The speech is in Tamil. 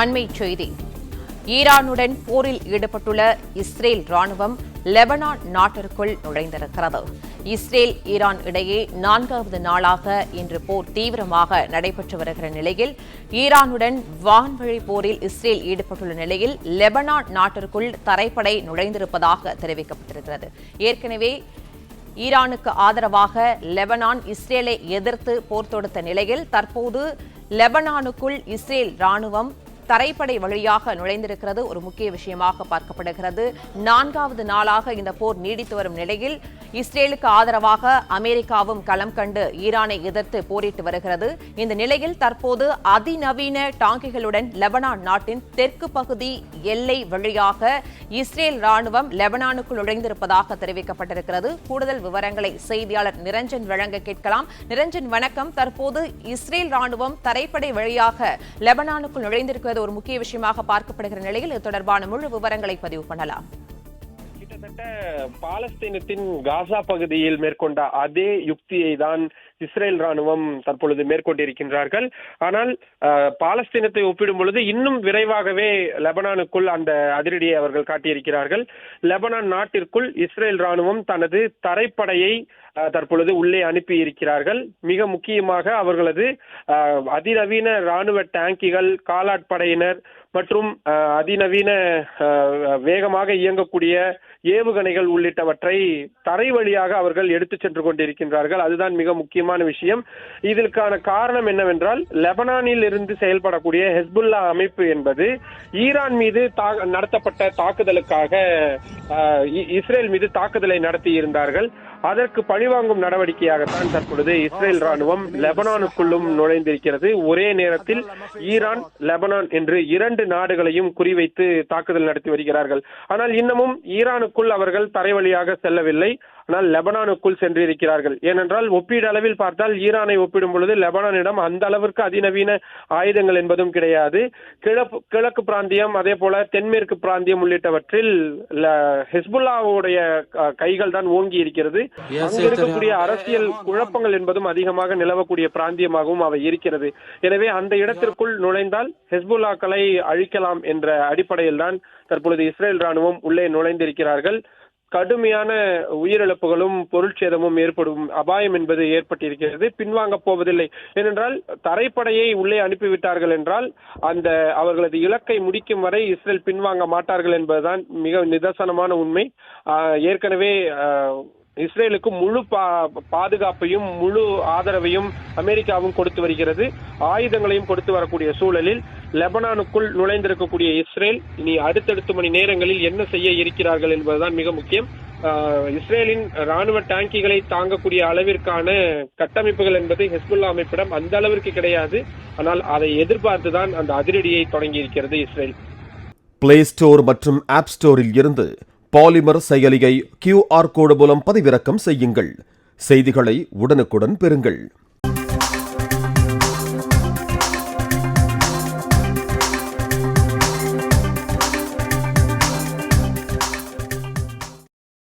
அண்மைச் செய்தி. ஈரானுடன் போரில் ஈடுபட்டுள்ள இஸ்ரேல் ராணுவம் லெபனான் நாட்டிற்குள் நுழைந்திருக்கிறது. இஸ்ரேல் ஈரான் இடையே 4வது நாளாக இன்று போர் தீவிரமாக நடைபெற்று வருகிற நிலையில் ஈரானுடன் வான்வழி போரில் இஸ்ரேல் ஈடுபட்டுள்ள நிலையில் லெபனான் நாட்டிற்குள் தரைப்படை நுழைந்திருப்பதாக தெரிவிக்கப்பட்டிருக்கிறது. ஏற்கனவே ஈரானுக்கு ஆதரவாக லெபனான் இஸ்ரேலை எதிர்த்து போர் தொடுத்த நிலையில் தற்போது லெபனானுக்குள் இஸ்ரேல் ராணுவம் தரைப்படை வழியாக நுழைந்திருக்கிறது ஒரு முக்கிய விஷயமாக பார்க்கப்படுகிறது. 4வது நாளாக இந்த போர் நீடித்து வரும் நிலையில் இஸ்ரேலுக்கு ஆதரவாக அமெரிக்காவும் களம் கண்டு ஈரானை எதிர்த்து போரிட்டு வருகிறது. இந்த நிலையில் தற்போது அதிநவீன டாங்கிகளுடன் லெபனான் நாட்டின் தெற்கு பகுதி எல்லை வழியாக இஸ்ரேல் ராணுவம் லெபனானுக்குள் நுழைந்திருப்பதாக தெரிவிக்கப்பட்டிருக்கிறது. கூடுதல் விவரங்களை செய்தியாளர் நிரஞ்சன் வழங்க கேட்கலாம். நிரஞ்சன், வணக்கம். தற்போது இஸ்ரேல் ராணுவம் தரைப்படை வழியாக லெபனானுக்குள் நுழைந்திருக்கிறது ஒரு முக்கிய விஷயமாக பார்க்கப்படுகிற நிலையில் இது தொடர்பான முழு விவரங்களை பதிவு பண்ணலாம். கிட்டத்தட்ட பாலஸ்தீனத்தின் காசா பகுதியில் மேற்கொண்ட அதே யுக்தியை தான் இஸ்ரேல் ராணுவம் தற்பொழுது மேற்கொண்டிருக்கின்றார்கள். ஆனால் பாலஸ்தீனத்தை ஒப்பிடும் பொழுது இன்னும் விரைவாகவே லெபனானுக்குள் அந்த அதிரடியை அவர்கள் காட்டியிருக்கிறார்கள். லெபனான் நாட்டிற்குள் இஸ்ரேல் ராணுவம் தனது தரைப்படையை தற்பொழுது உள்ளே அனுப்பி இருக்கிறார்கள். மிக முக்கியமாக அவர்களது அதிநவீன ராணுவ டேங்கிகள், காலாட்படையினர் மற்றும் அதிநவீன வேகமாக இயங்கக்கூடிய ஏவுகணைகள் உள்ளிட்டவற்றை தரை வழியாக அவர்கள் எடுத்துச் சென்று கொண்டிருக்கின்றார்கள். அதுதான் மிக முக்கியமான விஷயம். இதற்கான காரணம் என்னவென்றால், லெபனானில் இருந்து செயல்படக்கூடிய ஹெஸ்புல்லா அமைப்பு என்பது ஈரான் மீது நடத்தப்பட்ட தாக்குதலுக்காக இஸ்ரேல் மீது தாக்குதலை நடத்தி இருந்தார்கள். அதற்கு பழிவாங்கும் நடவடிக்கையாகத்தான் தற்பொழுது இஸ்ரேல் ராணுவம் லெபனானுக்குள்ளும் நுழைந்திருக்கிறது. ஒரே நேரத்தில் ஈரான், லெபனான் என்று 2 நாடுகளையும் குறிவைத்து தாக்குதல் நடத்தி வருகிறார்கள். ஆனால் இன்னமும் ஈரானுக்குள் அவர்கள் தரை வழியாக செல்லவில்லை. ஆனால் லெபனானுக்குள் சென்றிருக்கிறார்கள். ஏனென்றால் ஒப்பீடு அளவில் பார்த்தால் ஈரானை ஒப்பிடும் பொழுது லெபனானிடம் அந்த அளவிற்கு அதிநவீன ஆயுதங்கள் என்பதும் கிடையாது. கிழக்கு பிராந்தியம், அதே போல தென்மேற்கு பிராந்தியம் உள்ளிட்டவற்றில் ஹெஸ்புல்லாவுடைய கைகள் தான் ஓங்கி இருக்கிறது. அங்கு இருக்கக்கூடிய அரசியல் குழப்பங்கள் என்பதும் அதிகமாக நிலவக்கூடிய பிராந்தியமாகவும் அவை இருக்கிறது. எனவே அந்த இடத்திற்குள் நுழைந்தால் ஹெஸ்புல்லாக்களை அழிக்கலாம் என்ற அடிப்படையில் தான் தற்பொழுது இஸ்ரேல் ராணுவம் உள்ளே நுழைந்திருக்கிறார்கள். கடுமையான உயிரிழப்புகளும் பொருட்சேதமும் ஏற்படும் அபாயம் என்பது ஏற்பட்டிருக்கிறது. பின்வாங்க போவதில்லை. ஏனென்றால் தரைப்படையை உள்ளே அனுப்பிவிட்டார்கள் என்றால் அந்த அவர்களது இலக்கை முடிக்கும் வரை இஸ்ரேல் பின்வாங்க மாட்டார்கள் என்பதுதான் மிக நிதர்சனமான உண்மை. ஏற்கனவே இஸ்ரேலுக்கு முழு பாதுகாப்பையும் முழு ஆதரவையும் அமெரிக்காவும் கொடுத்து வருகிறது. ஆயுதங்களையும் கொடுத்து வரக்கூடிய சூழலில் லெபனானுக்குள் நுழைந்திருக்கக்கூடிய இஸ்ரேல் இனி அடுத்தடுத்த மணி நேரங்களில் என்ன செய்ய இருக்கிறார்கள் என்பதுதான் மிக முக்கியம். இஸ்ரேலின் ராணுவ டாங்கிகளை தாங்கக்கூடிய அளவிற்கான கட்டமைப்புகள் என்பது ஹெஸ்புல்லா அமைப்பிடம் அந்த அளவிற்கு கிடையாது. ஆனால் அதை எதிர்பார்த்துதான் அந்த அதிரடியை தொடங்கி இருக்கிறது இஸ்ரேல். பிளே ஸ்டோர் மற்றும் ஆப் ஸ்டோரில் இருந்து பாலிமர் செயலியை QR கோடு மூலம் பதிவிறக்கம் செய்யுங்கள். செய்திகளை உடனுக்குடன் பெறுங்கள்.